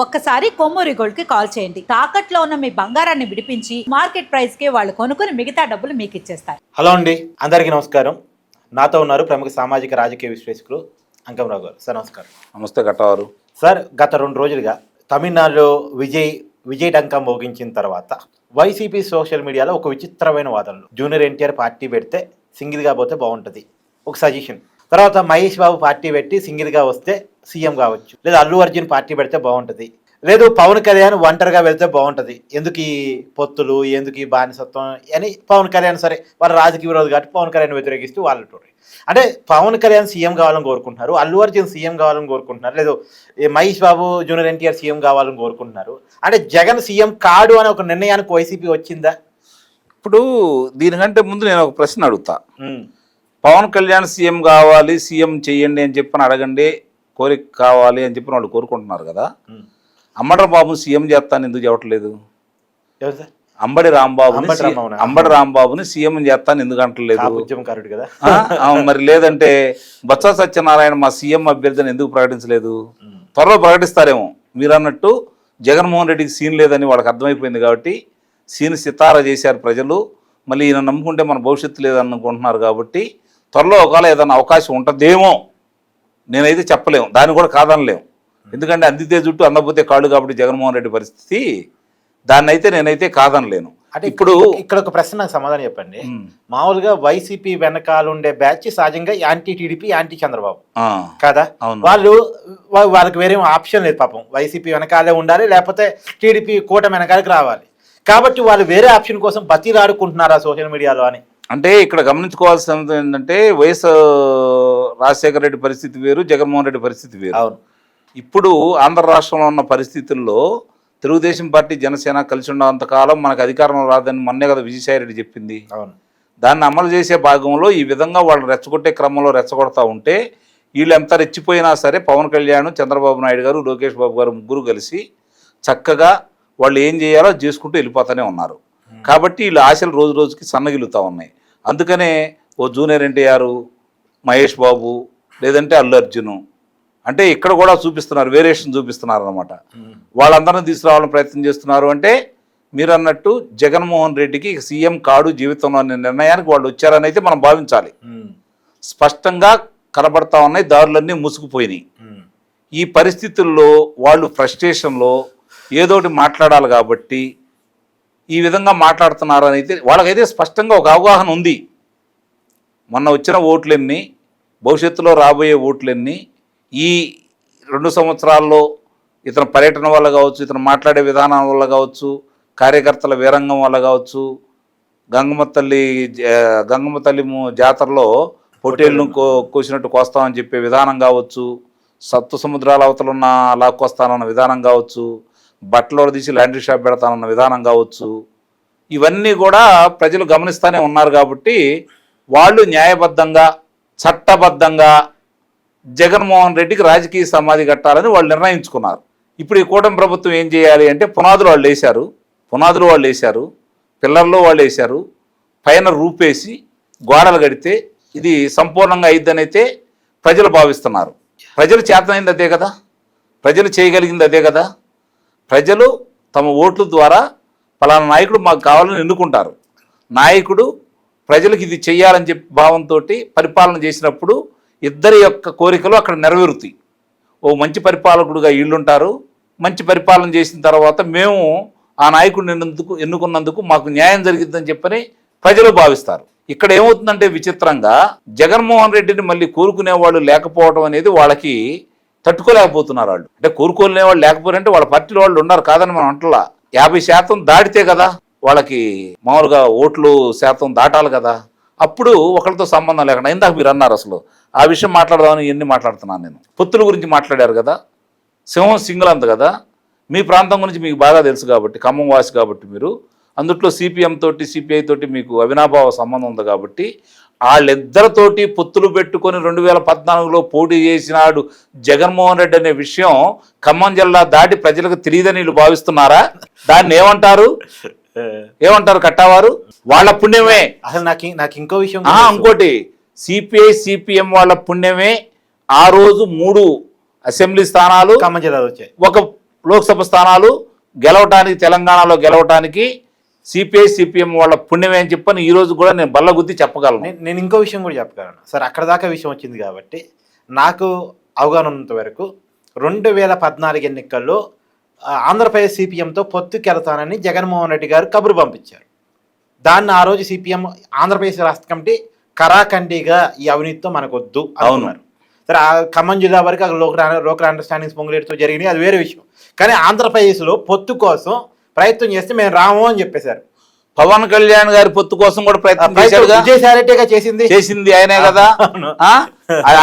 ఒక్కసారి కొమ్మూరి గోల్డ్ కి కాల్ చేయండి. తాకట్లో ఉన్న మీ బంగారాన్ని విడిపించి మార్కెట్ ప్రైస్ కి వాళ్ళు కొనుక్కుని మిగతా డబ్బులు మీకు ఇచ్చేస్తారు. హలో అండి, అందరికీ నమస్కారం. నాతో ఉన్నారు ప్రముఖ సామాజిక రాజకీయ విశ్లేషకులు అంకమరావు గారు. సార్ నమస్కారం. నమస్తే కట్టవారు. సార్, గత 2 రోజులుగా తమిళనాడులో విజయ్ డంకం మోగించిన తర్వాత వైసీపీ సోషల్ మీడియాలో ఒక విచిత్రమైన వాదనలు. జూనియర్ ఎన్టీఆర్ పార్టీ పెడితే సింగిల్గా పోతే బాగుంటుంది, ఒక సజెషన్. తర్వాత మహేష్ బాబు పార్టీ పెట్టి సింగిల్గా వస్తే సీఎం కావచ్చు, లేదా అల్లు అర్జున్ పార్టీ పెడితే బాగుంటుంది, లేదు పవన్ కళ్యాణ్ ఒంటరిగా వెళ్తే బాగుంటుంది, ఎందుకు ఈ పొత్తులు, ఎందుకు ఈ బానిసత్వం అని పవన్ కళ్యాణ్, సరే వాళ్ళ రాజకీయ విరోధి కాబట్టి పవన్ కళ్యాణ్ వ్యతిరేకిస్తూ వాళ్ళు అంటే పవన్ కళ్యాణ్ సీఎం కావాలని కోరుకుంటున్నారు, అల్లు అర్జున్ సీఎం కావాలని కోరుకుంటున్నారు, లేదు మహేష్ బాబు జూనియర్ ఎన్టీఆర్ సీఎం కావాలని కోరుకుంటున్నారు. అంటే జగన్ సీఎం కాడు అనే ఒక నిర్ణయానికి వైసీపీ వచ్చిందా? ఇప్పుడు దీనికంటే ముందు నేను ఒక ప్రశ్న అడుగుతా. పవన్ కళ్యాణ్ సీఎం కావాలి, సీఎం చెయ్యండి అని చెప్పని అడగండి, కోరిక కావాలి అని చెప్పి వాళ్ళు కోరుకుంటున్నారు కదా. అంబటి బాబు సీఎం చేస్తాను ఎందుకు చెప్పట్లేదు? అంబటి రాంబాబుని సీఎం చేస్తాను ఎందుకు అంటలేదు? మరి లేదంటే బొత్స సత్యనారాయణ మా సీఎం అభ్యర్థిని ఎందుకు ప్రకటించలేదు? త్వరలో ప్రకటిస్తారేమో. మీరు అన్నట్టు జగన్మోహన్ రెడ్డికి సీన్ లేదని వాళ్ళకి అర్థమైపోయింది కాబట్టి సీన్ సితారా చేశారు ప్రజలు. మళ్ళీ ఈయన నమ్ముకుంటే మన భవిష్యత్తు లేదనుకుంటున్నారు కాబట్టి త్వరలో ఒకవేళ ఏదైనా అవకాశం ఉంటుందేమో. నేనైతే చెప్పలేము, దాన్ని కూడా కాదనలేము. ఎందుకంటే అందితే జుట్టు అందపోతే కాళ్ళు కాబట్టి జగన్మోహన్ రెడ్డి పరిస్థితి, దాన్ని అయితే నేనైతే కాదనలేను. అంటే ఇప్పుడు ఇక్కడ ఒక ప్రశ్న నాకు సమాధానం చెప్పండి. మామూలుగా వైసీపీ వెనకాల ఉండే బ్యాచ్ సహజంగా యాంటీ టీడీపీ, యాంటీ చంద్రబాబు కదా. వాళ్ళకి వేరే ఆప్షన్ లేదు పాపం. వైసీపీ వెనకాలే ఉండాలి, లేకపోతే టీడీపీ కూటమి వెనకాలకి రావాలి. కాబట్టి వాళ్ళు వేరే ఆప్షన్ కోసం బతిలాడుకుంటున్నారా సోషల్ మీడియాలో అని? అంటే ఇక్కడ గమనించుకోవాల్సినది ఏంటంటే వైఎస్ రాజశేఖర రెడ్డి పరిస్థితి వేరు, జగన్మోహన్ రెడ్డి పరిస్థితి వేరు. ఇప్పుడు ఆంధ్ర రాష్ట్రంలో ఉన్న పరిస్థితుల్లో తెలుగుదేశం పార్టీ, జనసేన కలిసి ఉన్నంతకాలం మనకు అధికారం రాదని మొన్నే కదా విజయసాయి రెడ్డి చెప్పింది. దాన్ని అమలు చేసే భాగంలో ఈ విధంగా వాళ్ళు రెచ్చగొట్టే క్రమంలో రెచ్చగొడతా ఉంటే వీళ్ళు ఎంత రెచ్చిపోయినా సరే పవన్ కళ్యాణ్, చంద్రబాబు నాయుడు గారు, లోకేష్ బాబు గారు ముగ్గురు కలిసి చక్కగా వాళ్ళు ఏం చేయాలో చేసుకుంటూ వెళ్ళిపోతూనే ఉన్నారు. కాబట్టి వీళ్ళ ఆశలు రోజు రోజుకి సన్నగిలుతూ ఉన్నాయి. అందుకనే ఓ జూనియర్ ఎన్టీఆర్, మహేష్ బాబు, లేదంటే అల్లు అర్జున్, అంటే ఇక్కడ కూడా చూపిస్తున్నారు, వేరియేషన్ చూపిస్తున్నారు అనమాట. వాళ్ళందరినీ తీసుకురావాలని ప్రయత్నం చేస్తున్నారు. అంటే మీరు అన్నట్టు జగన్మోహన్ రెడ్డికి సీఎం కాడు జీవితంలో అనే నిర్ణయానికి వాళ్ళు వచ్చారని అయితే మనం భావించాలి. స్పష్టంగా కనబడతా ఉన్నాయి, దారులన్నీ మూసుకుపోయినాయి. ఈ పరిస్థితుల్లో వాళ్ళు ఫ్రస్ట్రేషన్లో ఏదోటి మాట్లాడాలి కాబట్టి ఈ విధంగా మాట్లాడుతున్నారు అని అయితే వాళ్ళకైతే స్పష్టంగా ఒక అవగాహన ఉంది. మొన్న వచ్చిన ఓట్లన్నీ, భవిష్యత్తులో రాబోయే ఓట్లన్నీ, ఈ 2 సంవత్సరాల్లో ఇతని పర్యటన వల్ల కావచ్చు, ఇతను మాట్లాడే విధానం వల్ల కావచ్చు, కార్యకర్తల వీరంగం వల్ల కావచ్చు, గంగమ్మ తల్లి జాతరలో పొట్టేళ్ళను కోసినట్టు కోస్తామని చెప్పే విధానం కావచ్చు, సప్త సముద్రాల అవతలున్న లాక్కొస్తానన్న విధానం కావచ్చు, బట్టలు తీసి లాండ్రీ షాప్ పెడతానన్న విధానం కావచ్చు, ఇవన్నీ కూడా ప్రజలు గమనిస్తూనే ఉన్నారు. కాబట్టి వాళ్ళు న్యాయబద్ధంగా, చట్టబద్ధంగా జగన్మోహన్ రెడ్డికి రాజకీయ సమాధి కట్టాలని వాళ్ళు నిర్ణయించుకున్నారు. ఇప్పుడు ఈ కూటమి ప్రభుత్వం ఏం చేయాలి అంటే పునాదులు వాళ్ళు వేశారు, పిల్లర్లు వాళ్ళు వేశారు, పైన రూపేసి గోడలు కడితే ఇది సంపూర్ణంగా అయిద్దని అయితే ప్రజలు భావిస్తున్నారు. ప్రజలు చేతనైంది అదే కదా, ప్రజలు చేయగలిగింది అదే కదా. ప్రజలు తమ ఓట్ల ద్వారా పలానా నాయకుడు మాకు కావాలని ఎన్నుకుంటారు. నాయకుడు ప్రజలకు ఇది చెయ్యాలని చెప్పి భావంతో పరిపాలన చేసినప్పుడు ఇద్దరి యొక్క కోరికలు అక్కడ నెరవేరుతాయి. ఓ మంచి పరిపాలకుడుగా వీళ్ళుంటారు, మంచి పరిపాలన చేసిన తర్వాత మేము ఆ నాయకుడిని ఎన్నుకున్నందుకు మాకు న్యాయం జరిగిద్దని చెప్పని ప్రజలు భావిస్తారు. ఇక్కడ ఏమవుతుందంటే విచిత్రంగా జగన్మోహన్ రెడ్డిని మళ్ళీ కోరుకునే వాళ్ళు లేకపోవడం అనేది వాళ్ళకి తట్టుకోలేకపోతున్నారు. వాళ్ళు అంటే కోరుకోలేని వాళ్ళు లేకపోయారంటే వాళ్ళ పార్టీలో వాళ్ళు ఉన్నారు కాదని మనం అంటలా. 50% దాటితే కదా వాళ్ళకి మామూలుగా ఓట్లు శాతం దాటాలి కదా. అప్పుడు ఒకరితో సంబంధం లేకుండా, ఇందాక మీరు అన్నారు అసలు ఆ విషయం మాట్లాడదామని ఎన్ని మాట్లాడుతున్నాను నేను. పొత్తుల గురించి మాట్లాడారు కదా, సింహం సింగిల్ అంత కదా. మీ ప్రాంతం గురించి మీకు బాగా తెలుసు కాబట్టి, ఖమ్మం వాసి కాబట్టి మీరు అందుట్లో సిపిఎం తోటి, సిపిఐ తోటి మీకు అవినాభావ సంబంధం ఉంది కాబట్టి వాళ్ళిద్దరితోటి పొత్తులు పెట్టుకొని 2014లో పోటీ చేసినాడు జగన్మోహన్ రెడ్డి అనే విషయం ఖమ్మం జిల్లా దాటి ప్రజలకు తెలియదని వీళ్ళు భావిస్తున్నారా? దాన్ని ఏమంటారు కట్టావారు? వాళ్ళ పుణ్యమే. అసలు నాకు ఇంకో విషయం, ఇంకోటి సిపిఐ, సిపిఎం వాళ్ళ పుణ్యమే. ఆ రోజు 3 అసెంబ్లీ స్థానాలు ఖమ్మం జిల్లాలో వచ్చాయి. ఒక లోక్సభ స్థానాలు గెలవటానికి, తెలంగాణలో గెలవటానికి సిపిఐ సిపిఎం వాళ్ళ పుణ్యమే అని చెప్పని ఈ రోజు కూడా నేను బల్లగుద్ది చెప్పగలను. నేను ఇంకో విషయం కూడా చెప్పగలను సార్. అక్కడ దాకా విషయం వచ్చింది కాబట్టి నాకు అవగాహన ఉన్నంత వరకు 2014 ఎన్నికల్లో ఆంధ్రప్రదేశ్ సిపిఎంతో పొత్తుకెళ్తానని జగన్మోహన్ రెడ్డి గారు కబురు పంపించారు. దాన్ని ఆ రోజు సిపిఎం ఆంధ్రప్రదేశ్ రాష్ట్ర కమిటీ కరాఖండిగా ఈ అవినీతితో మనకొద్దు అనుకున్నారు. సరే, ఆ ఖమ్మం జిల్లా వరకు లోకల్ అండర్స్టాండింగ్స్ పొంగులేటుతో జరిగినాయి, అది వేరే విషయం. కానీ ఆంధ్రప్రదేశ్లో పొత్తు కోసం ప్రయత్నం చేస్తే మేము రాము అని చెప్పేశారు. పవన్ కళ్యాణ్ గారి పొత్తు కోసం కూడా ప్రయత్నం విజయసాయిరెడ్డిగా చేసింది ఆయనే కదా.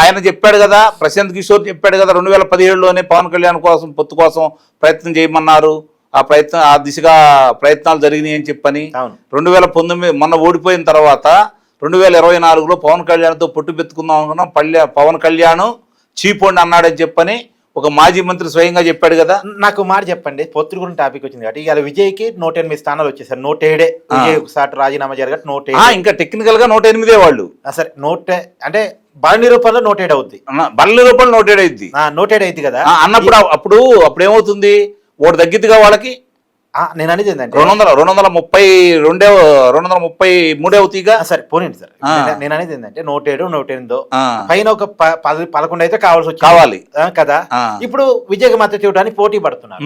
ఆయన చెప్పాడు కదా, ప్రశాంత్ కిషోర్ చెప్పాడు కదా, 2017లోనే పవన్ కళ్యాణ్ కోసం పొత్తు కోసం ప్రయత్నం చేయమన్నారు. ఆ దిశగా ప్రయత్నాలు జరిగినాయి అని చెప్పని. 2019 మొన్న ఓడిపోయిన తర్వాత 2024లో పవన్ కళ్యాణ్తో పొట్టు పెట్టుకుందాం అనుకున్నాం. పవన్ కళ్యాణ్ చీపోండి అన్నాడని చెప్పని ఒక మాజీ మంత్రి స్వయంగా చెప్పాడు కదా. నాకు మాట చెప్పండి, పొత్తుల గురించి టాపిక్ వచ్చింది కాబట్టి ఇవాళ విజయ్కి 108 స్థానాలు వచ్చేసారు. 107 విజయ్ ఒకసారి రాజీనామా జరగట్టు 107. ఇంకా టెక్నికల్ గా 108 వాళ్ళు. సరే, 100 అంటే బల నిరూపణలో 107 అవుద్ది. బల నిరూపణలో 107 అయింది. 107 అయింది కదా అన్నప్పుడు అప్పుడు ఏమవుతుంది, ఓటు తగ్గిద్దిగా వాళ్ళకి. నేను అనేది ఏంటంటే 233 అవుతాయిగా. సరే పోనీ సార్, నేను అనేది ఏంటంటే 107, 108 పైన ఒక 11 అయితే కావాలి కదా. ఇప్పుడు విజయ్ మద్దతు ఇవ్వడానికి పోటీ పడుతున్నారు.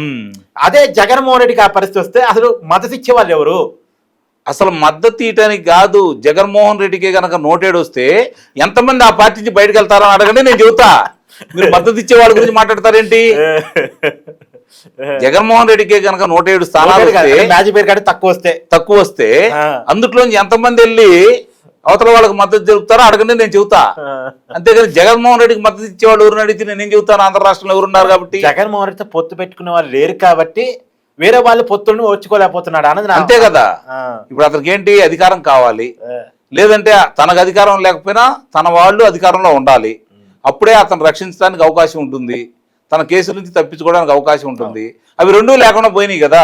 అదే జగన్మోహన్ రెడ్డికి ఆ పరిస్థితి వస్తే అసలు మద్దతు ఇచ్చే వాళ్ళు ఎవరు? అసలు మద్దతు ఇయటానికి కాదు, జగన్మోహన్ రెడ్డికి కనుక 107 వస్తే ఎంతమంది ఆ పార్టీ నుంచి బయటకు వెళ్తారని అడగండి, నేను చెబుతా. మీరు మద్దతు ఇచ్చే వాళ్ళ గురించి మాట్లాడతారేంటి? జగన్మోహన్ రెడ్డికి కనుక 107 స్థానాలు తక్కువ వస్తే అందులోంచి ఎంతమంది వెళ్ళి అవతల వాళ్ళకి మద్దతు చెబుతారో అడగండి, నేను చెబుతా. అంతేగాని జగన్మోహన్ రెడ్డికి మద్దతు ఇచ్చేవాళ్ళు ఎవరిని అడిగితే నేను చెబుతాను. ఆంధ్ర రాష్ట్రంలో ఎవరున్నారు కాబట్టి. జగన్మోహన్ రెడ్డితో పొత్తు పెట్టుకునే వాళ్ళు లేరు కాబట్టి వేరే వాళ్ళు పొత్తులను ఓర్చుకోలేకపోతున్నాడు అన్నది అంతే కదా. ఇప్పుడు అతనికి ఏంటి, అధికారం కావాలి. లేదంటే తనకు అధికారం లేకపోయినా తన వాళ్ళు అధికారంలో ఉండాలి. అప్పుడే అతను రక్షించడానికి అవకాశం ఉంటుంది, తన కేసు నుంచి తప్పించుకోవడానికి అవకాశం ఉంటుంది. అవి రెండూ లేకుండా పోయినాయి కదా,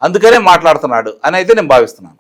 అందుకనే మాట్లాడుతున్నాడు అని అయితే నేను భావిస్తున్నాను.